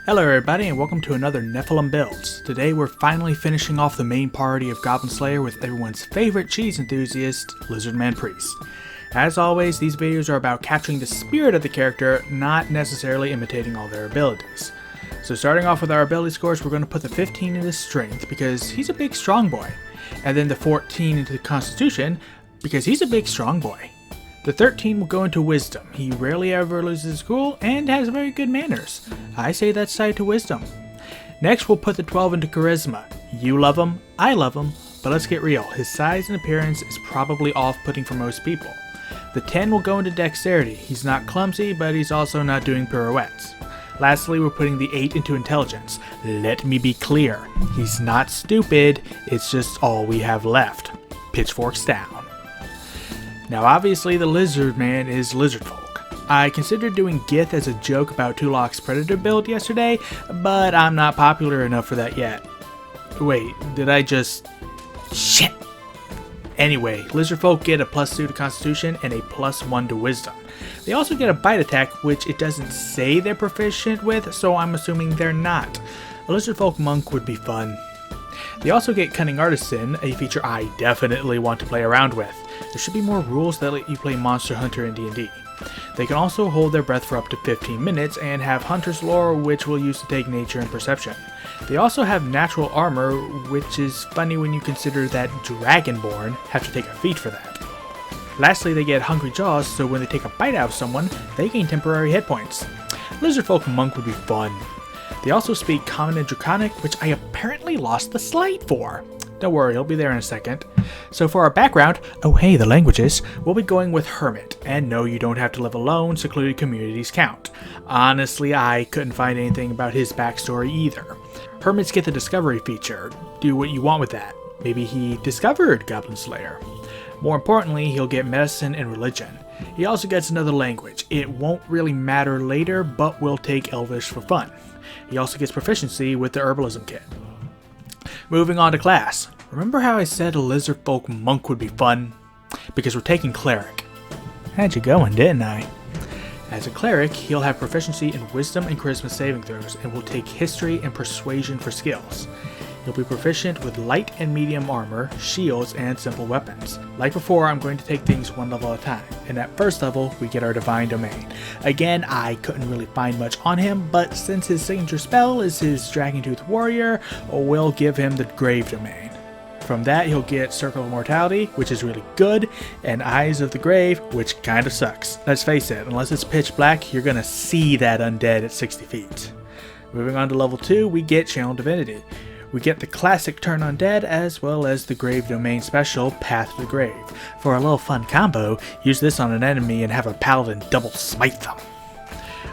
Hello everybody and welcome to another Nephilim Builds. Today we're finally finishing off the main party of Goblin Slayer with everyone's favorite cheese enthusiast, Lizardman Priest. As always, these videos are about capturing the spirit of the character, not necessarily imitating all their abilities. So starting off with our ability scores, we're going to put the 15 into Strength because he's a big strong boy, and then the 14 into Constitution because he's a big strong boy. The 13 will go into Wisdom. He rarely ever loses his cool and has very good manners. I say that's tied to Wisdom. Next we'll put the 12 into Charisma. You love him, I love him, but let's get real. His size and appearance is probably off-putting for most people. The 10 will go into Dexterity. He's not clumsy, but he's also not doing pirouettes. Lastly, we're putting the 8 into Intelligence. Let me be clear. He's not stupid, it's just all we have left. Pitchforks down. Now obviously the Lizardman is Lizardfolk. I considered doing Gith as a joke about Tulok's Predator build yesterday, but I'm not popular enough for that yet. Wait, did I just... Shit! Anyway, Lizardfolk get a +2 to Constitution and a +1 to Wisdom. They also get a Bite attack, which it doesn't say they're proficient with, so I'm assuming they're not. A Lizardfolk Monk would be fun. They also get Cunning Artisan, a feature I definitely want to play around with. There should be more rules that let you play Monster Hunter in D&D. They can also hold their breath for up to 15 minutes and have Hunter's Lore, which we'll use to take Nature and Perception. They also have Natural Armor, which is funny when you consider that Dragonborn have to take a feat for that. Lastly, they get Hungry Jaws, so when they take a bite out of someone, they gain temporary hit points. Lizardfolk Monk would be fun. They also speak Common and Draconic, which I apparently lost the slide for. Don't worry, he'll be there in a second. So for our background, oh hey, the languages, we'll be going with Hermit. And no, you don't have to live alone, secluded communities count. Honestly, I couldn't find anything about his backstory either. Hermits get the Discovery feature. Do what you want with that. Maybe he discovered Goblin Slayer. More importantly, he'll get Medicine and Religion. He also gets another language. It won't really matter later, but we'll take Elvish for fun. He also gets Proficiency with the Herbalism kit. Moving on to class. Remember how I said a Lizardfolk Monk would be fun? Because we're taking Cleric. Had you going, didn't I? As a Cleric, he'll have Proficiency in Wisdom and Charisma saving throws and will take History and Persuasion for skills. He'll be proficient with light and medium armor, shields, and simple weapons. Like before, I'm going to take things one level at a time, and at first level, we get our Divine Domain. Again, I couldn't really find much on him, but since his signature spell is his Dragon Tooth Warrior, we'll give him the Grave Domain. From that, he'll get Circle of Mortality, which is really good, and Eyes of the Grave, which kinda sucks. Let's face it, unless it's pitch black, you're gonna see that undead at 60 feet. Moving on to level 2, we get Channel Divinity. We get the classic Turn Undead as well as the Grave Domain special, Path to the Grave. For a little fun combo, use this on an enemy and have a paladin double smite them.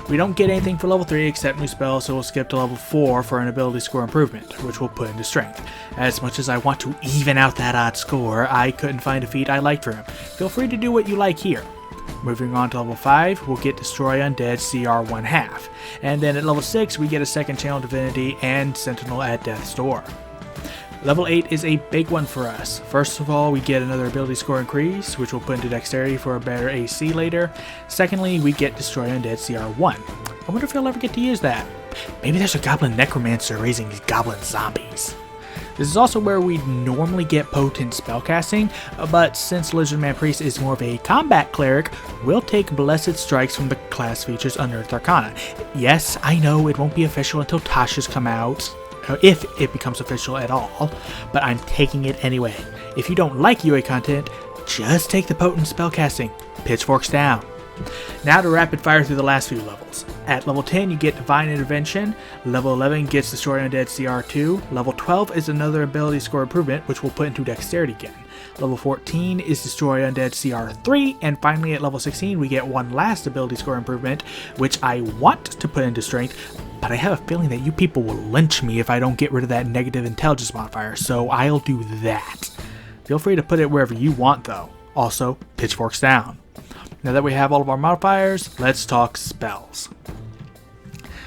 We don't get anything for level 3 except new spells, so we'll skip to level 4 for an ability score improvement, which we'll put into Strength. As much as I want to even out that odd score, I couldn't find a feat I liked for him. Feel free to do what you like here. Moving on to level 5, we'll get Destroy Undead CR 1/2. And then at level 6, we get a second Channel Divinity and Sentinel at Death's Door. Level 8 is a big one for us. First of all, we get another ability score increase, which we'll put into Dexterity for a better AC later. Secondly, we get Destroy Undead CR 1. I wonder if he'll ever get to use that. Maybe there's a Goblin Necromancer raising these Goblin Zombies. This is also where we normally get potent spellcasting, but since Lizardman Priest is more of a combat cleric, we'll take Blessed Strikes from the class features Unearthed Arcana. Yes, I know it won't be official until Tasha's come out, if it becomes official at all, but I'm taking it anyway. If you don't like UA content, just take the potent spellcasting. Pitchforks down. Now to rapid fire through the last few levels. At level 10 you get Divine Intervention, level 11 gets Destroy Undead CR2, level 12 is another ability score improvement which we'll put into Dexterity again. Level 14 is Destroy Undead CR3, and finally at level 16 we get one last ability score improvement which I want to put into Strength, but I have a feeling that you people will lynch me if I don't get rid of that negative intelligence modifier, so I'll do that. Feel free to put it wherever you want though. Also, pitchforks down. Now that we have all of our modifiers, let's talk spells.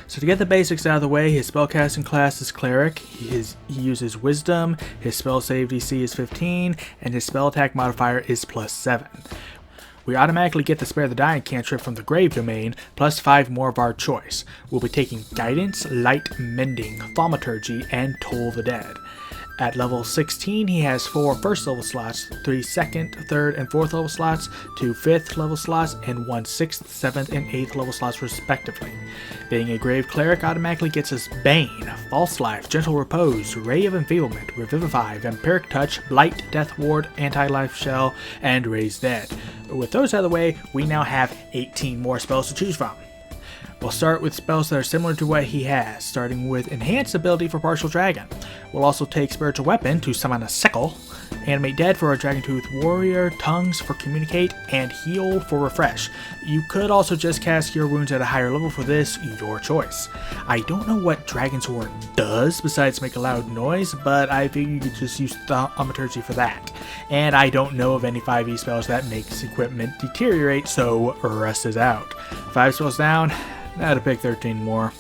So to get the basics out of the way, his spellcasting class is Cleric, he uses Wisdom, his spell save DC is 15, and his spell attack modifier is +7. we automatically get the Spare the Dying cantrip from the Grave domain, plus 5 more of our choice. We'll be taking Guidance, Light Mending, Thaumaturgy, and Toll the Dead. At level 16, he has 4 first level slots, 3 second, third, and fourth level slots, 2 fifth level slots, and 1 6th, 7th, and 8th level slots respectively. Being a Grave Cleric automatically gets us Bane, False Life, Gentle Repose, Ray of Enfeeblement, Revivify, Vampiric Touch, Blight, Death Ward, Anti-Life Shell, and Raise Dead. With those out of the way, we now have 18 more spells to choose from. We'll start with spells that are similar to what he has, starting with Enhanced Ability for Partial Dragon. We'll also take Spiritual Weapon to summon a Sickle, Animate Dead for a Dragon Tooth Warrior, Tongues for Communicate, and Heal for Refresh. You could also just cast Cure Wounds at a higher level for this, your choice. I don't know what Dragon's Ward does besides make a loud noise, but I figure you could just use Thaumaturgy for that. And I don't know of any 5e spells that makes equipment deteriorate, so Rust is out. 5 spells down. Now to pick 13 more.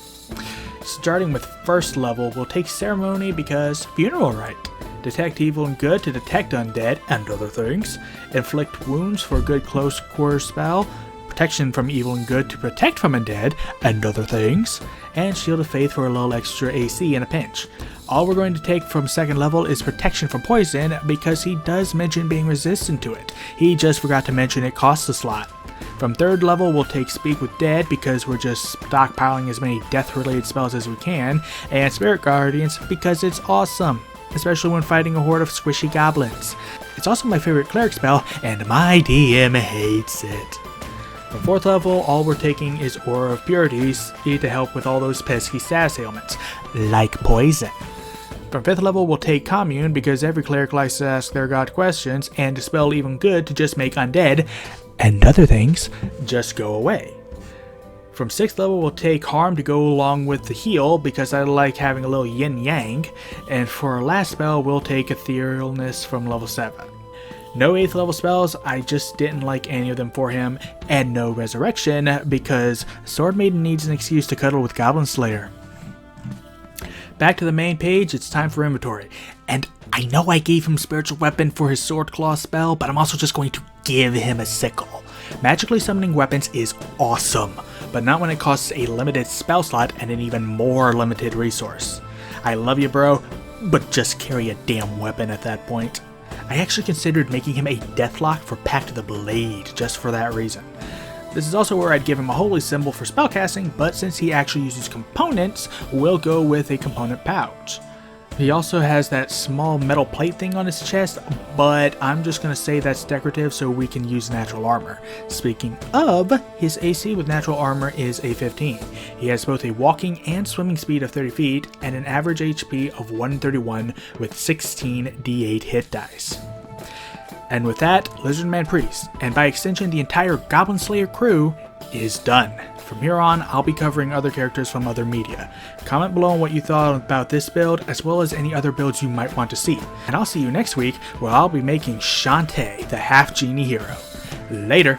Starting with first level, we'll take Ceremony because Funeral Rite. Detect Evil and Good to detect undead and other things. Inflict Wounds for a good close quarter spell. Protection from Evil and Good to protect from undead and other things. And Shield of Faith for a little extra AC in a pinch. All we're going to take from second level is Protection from Poison because he does mention being resistant to it. He just forgot to mention it costs a slot. From third level, we'll take Speak with Dead because we're just stockpiling as many death-related spells as we can, and Spirit Guardians because it's awesome, especially when fighting a horde of squishy goblins. It's also my favorite cleric spell, and my DM hates it. From fourth level, all we're taking is Aura of Purities to help with all those pesky status ailments, like poison. From 5th level, we'll take Commune because every cleric likes to ask their god questions, and Dispel Even Good to just make undead and other things just go away. From 6th level, we'll take Harm to go along with the heal because I like having a little yin-yang, and for our last spell, we'll take Etherealness from level 7. No 8th level spells, I just didn't like any of them for him, and no Resurrection because Sword Maiden needs an excuse to cuddle with Goblin Slayer. Back to the main page, it's time for inventory. And I know I gave him Spiritual Weapon for his Sword Claw spell, but I'm also just going to give him a Sickle. Magically summoning weapons is awesome, but not when it costs a limited spell slot and an even more limited resource. I love you, bro, but just carry a damn weapon at that point. I actually considered making him a Deathlock for Pact of the Blade, just for that reason. This is also where I'd give him a holy symbol for spellcasting, but since he actually uses components, we'll go with a component pouch. He also has that small metal plate thing on his chest, but I'm just going to say that's decorative so we can use natural armor. Speaking of, his AC with natural armor is a 15. He has both a walking and swimming speed of 30 feet, and an average HP of 131 with 16 D8 hit dice. And with that, Lizardman Priest, and by extension the entire Goblin Slayer crew, is done. From here on, I'll be covering other characters from other media. Comment below on what you thought about this build, as well as any other builds you might want to see. And I'll see you next week, where I'll be making Shantae, the half-genie hero. Later!